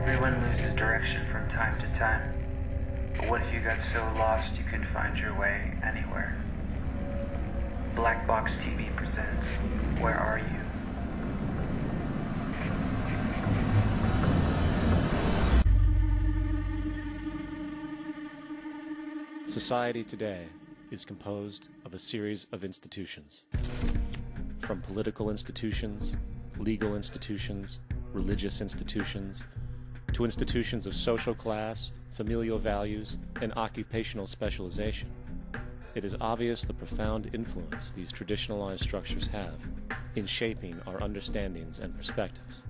Everyone loses direction from time to time. But what if you got so lost you couldn't find your way anywhere? Black Box TV presents Where Are You? Society today is composed of a series of institutions. From political institutions, legal institutions, religious institutions, to institutions of social class, familial values, and occupational specialization. It is obvious the profound influence these traditionalized structures have in shaping our understandings and perspectives.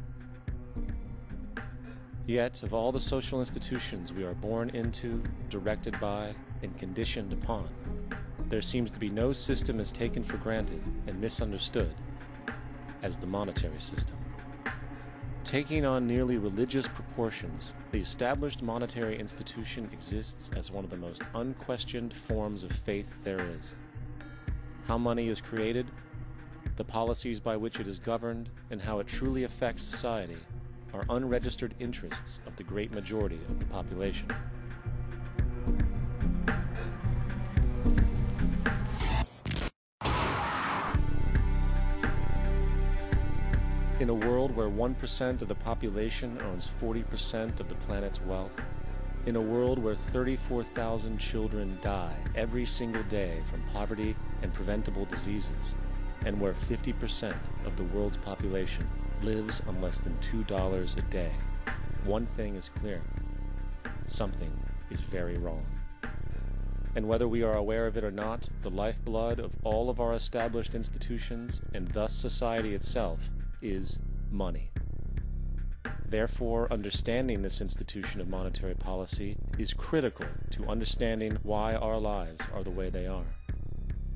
Yet, of all the social institutions we are born into, directed by, and conditioned upon, there seems to be no system as taken for granted and misunderstood as the monetary system. Taking on nearly religious proportions, the established monetary institution exists as one of the most unquestioned forms of faith there is. How money is created, the policies by which it is governed, and how it truly affects society are unregistered interests of the great majority of the population. In a world where 1% of the population owns 40% of the planet's wealth, in a world where 34,000 children die every single day from poverty and preventable diseases, and where 50% of the world's population lives on less than $2 a day, one thing is clear: something is very wrong. And whether we are aware of it or not, the lifeblood of all of our established institutions, and thus society itself, is money. Therefore, understanding this institution of monetary policy is critical to understanding why our lives are the way they are.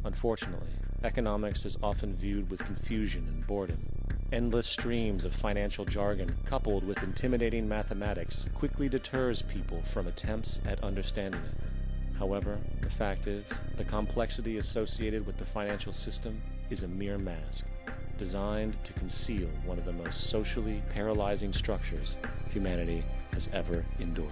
Unfortunately, economics is often viewed with confusion and boredom. Endless streams of financial jargon coupled with intimidating mathematics quickly deters people from attempts at understanding it. However, the fact is, the complexity associated with the financial system is a mere mask, designed to conceal one of the most socially paralyzing structures humanity has ever endured.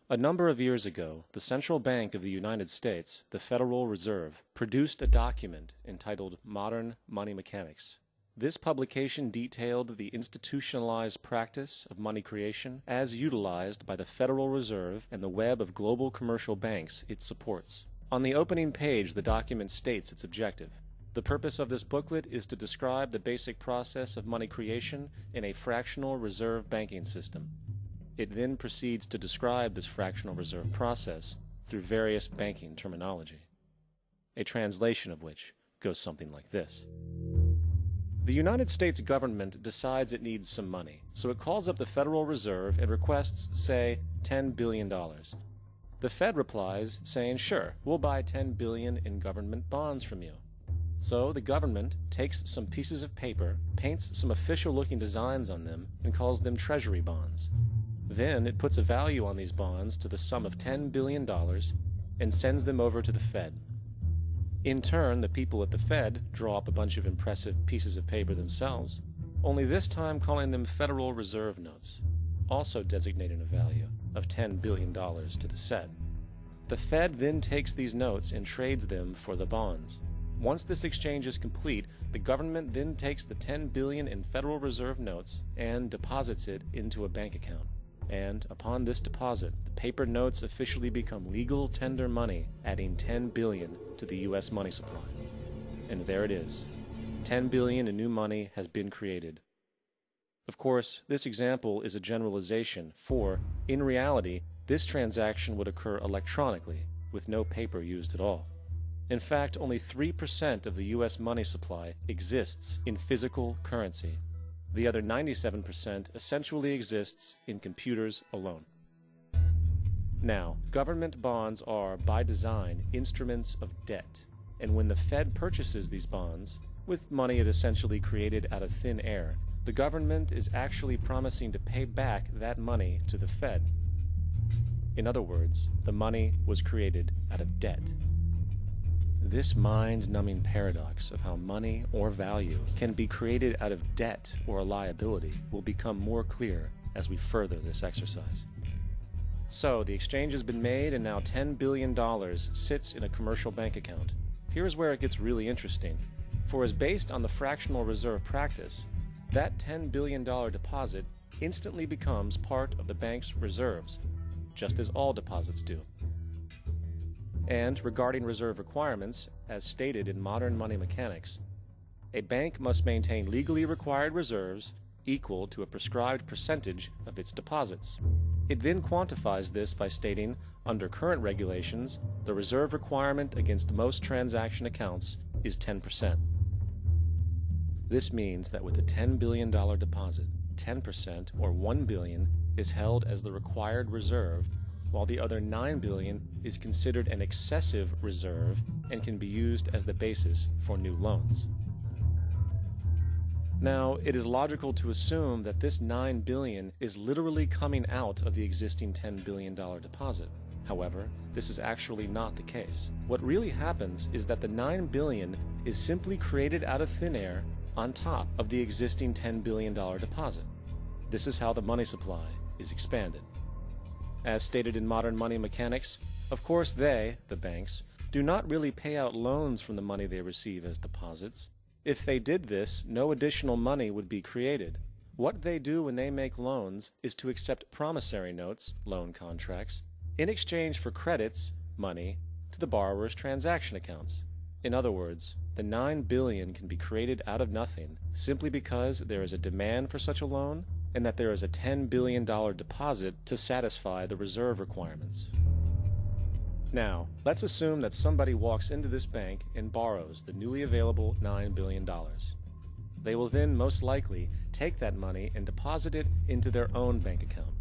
A number of years ago, the Central Bank of the United States, the Federal Reserve, produced a document entitled Modern Money Mechanics. This publication detailed the institutionalized practice of money creation as utilized by the Federal Reserve and the web of global commercial banks it supports. On the opening page, the document states its objective. The purpose of this booklet is to describe the basic process of money creation in a fractional reserve banking system. It then proceeds to describe this fractional reserve process through various banking terminology, a translation of which goes something like this. The United States government decides it needs some money, so it calls up the Federal Reserve and requests, say, $10 billion. The Fed replies, saying, sure, we'll buy $10 billion in government bonds from you. So the government takes some pieces of paper, paints some official-looking designs on them, and calls them treasury bonds. Then it puts a value on these bonds to the sum of $10 billion and sends them over to the Fed. In turn, the people at the Fed draw up a bunch of impressive pieces of paper themselves, only this time calling them Federal Reserve notes, also designating a value of $10 billion to the set. The Fed then takes these notes and trades them for the bonds. Once this exchange is complete, the government then takes the $10 billion in Federal Reserve notes and deposits it into a bank account. And upon this deposit, the paper notes officially become legal tender money, adding $10 billion to the U.S. money supply. And there it is. $10 billion in new money has been created. Of course, this example is a generalization, for, in reality, this transaction would occur electronically, with no paper used at all. In fact, only 3% of the U.S. money supply exists in physical currency. The other 97% essentially exists in computers alone. Now, government bonds are, by design, instruments of debt, And when the Fed purchases these bonds, with money it essentially created out of thin air, the government is actually promising to pay back that money to the Fed. In other words, the money was created out of debt. This mind-numbing paradox of how money or value can be created out of debt or a liability will become more clear as we further this exercise. So, the exchange has been made and now $10 billion sits in a commercial bank account. Here's where it gets really interesting. For as based on the fractional reserve practice, that $10 billion deposit instantly becomes part of the bank's reserves, just as all deposits do. And regarding reserve requirements, as stated in modern money mechanics, a bank must maintain legally required reserves equal to a prescribed percentage of its deposits. It then quantifies this by stating, under current regulations, the reserve requirement against most transaction accounts is 10%. This means that with a $10 billion deposit, 10% or $1 billion is held as the required reserve, while the other $9 billion is considered an excessive reserve and can be used as the basis for new loans. Now, it is logical to assume that this $9 billion is literally coming out of the existing $10 billion deposit. However, this is actually not the case. What really happens is that the $9 billion is simply created out of thin air on top of the existing $10 billion deposit. This is how the money supply is expanded. As stated in modern money mechanics, of course they, the banks, do not really pay out loans from the money they receive as deposits. If they did this, no additional money would be created. What they do when they make loans is to accept promissory notes, loan contracts, in exchange for credits, money, to the borrower's transaction accounts. In other words, the $9 billion can be created out of nothing simply because there is a demand for such a loan and that there is a $10 billion deposit to satisfy the reserve requirements. Now, let's assume that somebody walks into this bank and borrows the newly available $9 billion. They will then most likely take that money and deposit it into their own bank account.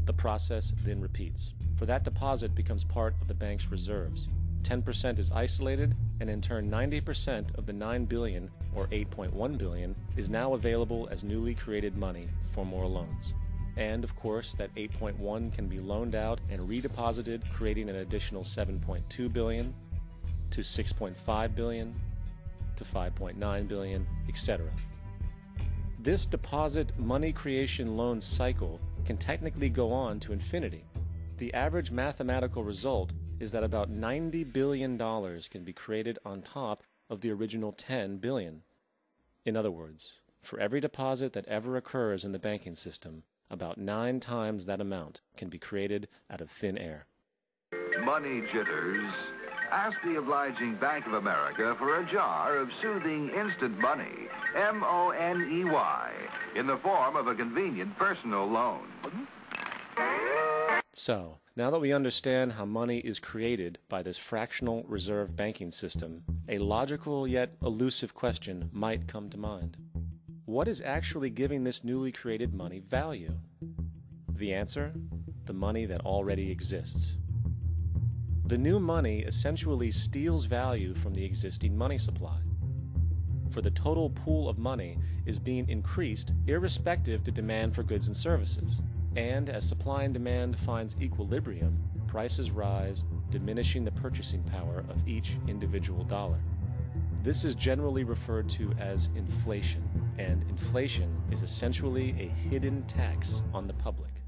The process then repeats, for that deposit becomes part of the bank's reserves. 10% is isolated, and in turn 90% of the $9 billion, or $8.1 billion, is now available as newly created money for more loans. And, of course, that 8.1 can be loaned out and redeposited, creating an additional 7.2 billion, to 6.5 billion, to 5.9 billion, etc. This deposit money creation loan cycle can technically go on to infinity. The average mathematical result is that about $90 billion can be created on top of the original $10 billion. In other words, for every deposit that ever occurs in the banking system, about 9 times that amount can be created out of thin air. Money jitters? Ask the obliging Bank of America for a jar of soothing instant money, M-O-N-E-Y, in the form of a convenient personal loan. So, now that we understand how money is created by this fractional reserve banking system, a logical yet elusive question might come to mind. What is actually giving this newly created money value? The answer? The money that already exists. The new money essentially steals value from the existing money supply. For the total pool of money is being increased irrespective to demand for goods and services. And as supply and demand finds equilibrium, prices rise, diminishing the purchasing power of each individual dollar. This is generally referred to as inflation, and inflation is essentially a hidden tax on the public.